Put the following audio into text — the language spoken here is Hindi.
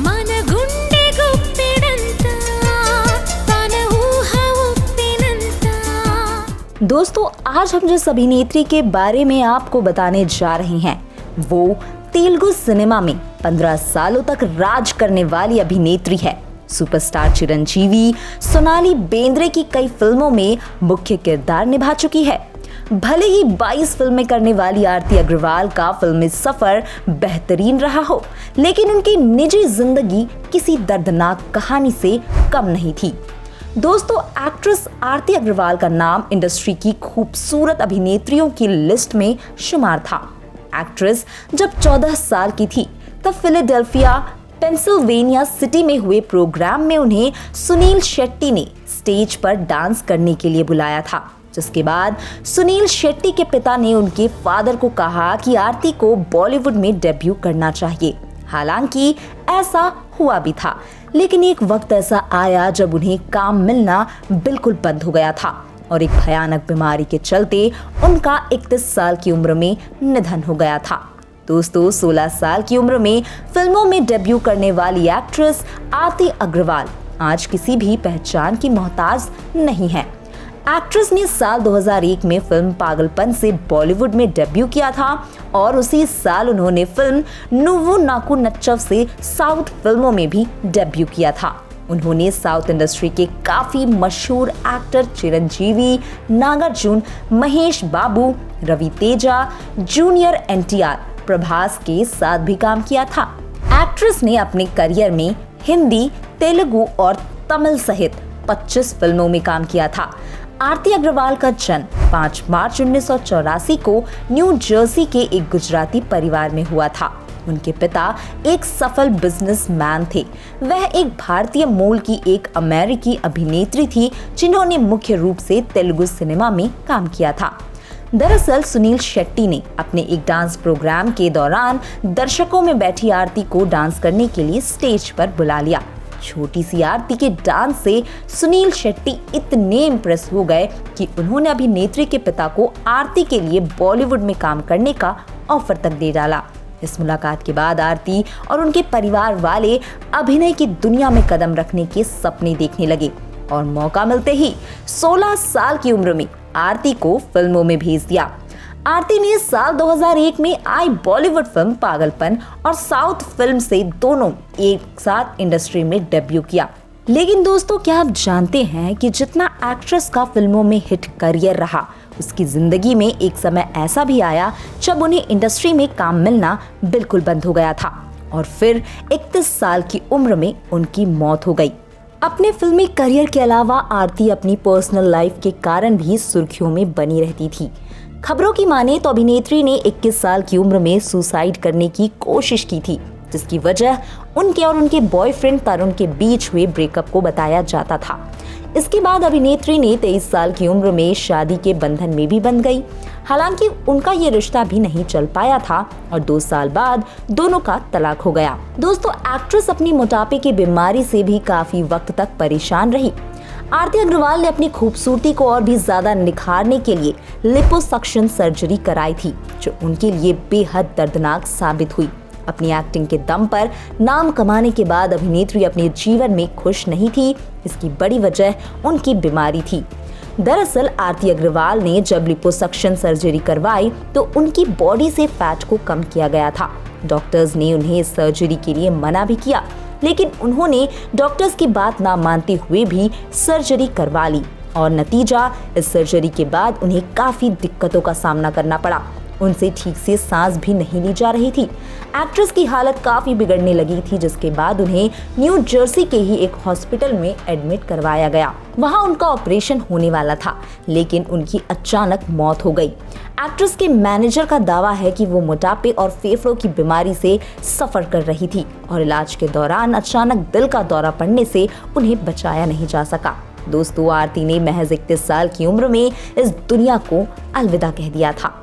మన గుండె గుప్పెడంత తన ఊహ ఉప్పినంత। दोस्तों, आज हम जिस अभिनेत्री के बारे में आपको बताने जा रहे हैं वो तेलुगु सिनेमा में 15 सालों तक राज करने वाली अभिनेत्री है। सुपरस्टार चिरंजीवी सोनाली बेंद्रे की कई फिल्मों में मुख्य किरदार निभा चुकी है। भले ही 22 फिल्में करने वाली आरती अग्रवाल का फिल्मी सफर बेहतरीन रहा हो, लेकिन उनकी निजी जिंदगी किसी दर्दनाक कहानी से कम नहीं थी। दोस्तों, एक्ट्रेस आरती अग्रवाल का नाम इंडस्ट्री की खूबसूरत अभिनेत्रियों की लिस्ट में शुमार था। एक्ट्रेस जब 14 साल की थी तब फिलाडेल्फिया पेंसिल्वेनिया सिटी में हुए प्रोग्राम में उन्हें सुनील शेट्टी ने स्टेज पर डांस करने के लिए बुलाया था, जिसके बाद सुनील शेट्टी के पिता ने उनके फादर को कहा कि आरती को बॉलीवुड में डेब्यू करना चाहिए। हालांकि ऐसा हुआ भी था, लेकिन एक वक्त ऐसा आया जब उन्हें काम मिलना बिल्कुल बंद हो गया था और एक भयानक बीमारी के चलते उनका 31 साल की उम्र में निधन हो गया था। दोस्तों, 16 साल की उम्र में फिल्मों में डेब्यू करने वाली एक्ट्रेस आरती अग्रवाल आज किसी भी पहचान की मोहताज नहीं है। एक्ट्रेस ने साल 2001 में फिल्म पागलपन से बॉलीवुड में डेब्यू किया था और उसी साल उन्होंने फिल्म नुव्वु नाकु नच्चव से साउथ फिल्मों में भी डेब्यू किया था। उन्होंने साउथ इंडस्ट्री के काफी मशहूर एक्टर चिरंजीवी, नागार्जुन, महेश बाबू, रवि तेजा, जूनियर एनटीआर, प्रभास के साथ भी काम किया था। एक्ट्रेस ने अपने करियर में हिंदी, तेलुगु और तमिल सहित 25 फिल्मों में काम किया था। आरती अग्रवाल का जन्म 5 मार्च 1984 को न्यू जर्सी के एक गुजराती परिवार में हुआ था। उनके पिता एक सफल बिजनेसमैन थे। वह एक भारतीय मूल की एक अमेरिकी अभिनेत्री थी जिन्होंने मुख्य रूप से तेलुगु सिनेमा में काम किया था। दरअसल सुनील शेट्टी ने अपने एक डांस प्रोग्राम के दौरान दर्शकों में बैठी आरती को डांस करने के लिए स्टेज पर बुला लिया। छोटी सी आरती के डांस से सुनील शेट्टी इतने इम्प्रेस हो गए कि उन्होंने अभिनेत्री के पिता को आरती के लिए बॉलीवुड में काम करने का ऑफर तक दे डाला। इस मुलाकात के बाद आरती और उनके परिवार वाले अभिनय की दुनिया में कदम रखने के सपने देखने लगे और मौका मिलते ही 16 साल की उम्र में आरती को फिल्मों में भेज दिया। आरती ने साल 2001 में आई बॉलीवुड फिल्म पागलपन और साउथ फिल्म से दोनों एक साथ इंडस्ट्री में डेब्यू किया। लेकिन दोस्तों, क्या आप जानते हैं कि जितना एक्ट्रेस का फिल्मों में हिट करियर रहा, उसकी जिंदगी में एक समय ऐसा भी आया जब उन्हें इंडस्ट्री में काम मिलना बिल्कुल बंद हो गया था और फिर 31 साल की उम्र में उनकी मौत हो गई। अपने फिल्मी करियर के अलावा आरती अपनी पर्सनल लाइफ के कारण भी सुर्खियों में बनी रहती थी। खबरों की माने तो अभिनेत्री ने 21 साल की उम्र में सुसाइड करने की कोशिश की थी, जिसकी वजह उनके और उनके बॉयफ्रेंड तरुण के बीच हुए ब्रेकअप को बताया जाता था। इसके बाद अभिनेत्री ने 23 साल की उम्र में शादी के बंधन में भी बंध गई। हालांकि उनका ये रिश्ता भी नहीं चल पाया था और 2 साल बाद दोनों का तलाक हो गया। दोस्तों, एक्ट्रेस अपनी मोटापे की बीमारी से भी काफी वक्त तक परेशान रही। आरती अग्रवाल ने अपनी खूबसूरती को और भी ज्यादा निखारने के लिए लिपोसक्शन सर्जरी कराई थी, जो उनके लिए बेहद दर्दनाक साबित हुई। अपनी एक्टिंग के दम पर नाम कमाने के बाद अभिनेत्री अपने जीवन में खुश नहीं थी। इसकी बड़ी वजह उनकी बीमारी थी। दरअसल आरती अग्रवाल ने जब लिपोसक्शन सर्जरी करवाई तो उनकी बॉडी से फैट को कम किया गया था। डॉक्टर्स ने उन्हें इस सर्जरी के लिए मना भी किया, लेकिन उन्होंने डॉक्टर्स की बात ना मानते हुए भी सर्जरी करवा ली और नतीजा, इस सर्जरी के बाद उन्हें काफी दिक्कतों का सामना करना पड़ा। उनसे ठीक से सांस भी नहीं ली जा रही थी। एक्ट्रेस की हालत काफी बिगड़ने लगी थी, जिसके बाद उन्हें न्यू जर्सी के ही एक हॉस्पिटल में एडमिट करवाया गया। वहां उनका ऑपरेशन होने वाला था, लेकिन उनकी अचानक मौत हो गई। एक्ट्रेस के मैनेजर का दावा है कि वो मोटापे और फेफड़ों की बीमारी से सफर कर रही थी और इलाज के दौरान अचानक दिल का दौरा पड़ने से उन्हें बचाया नहीं जा सका। दोस्तों, आरती ने महज 31 साल की उम्र में इस दुनिया को अलविदा कह दिया था।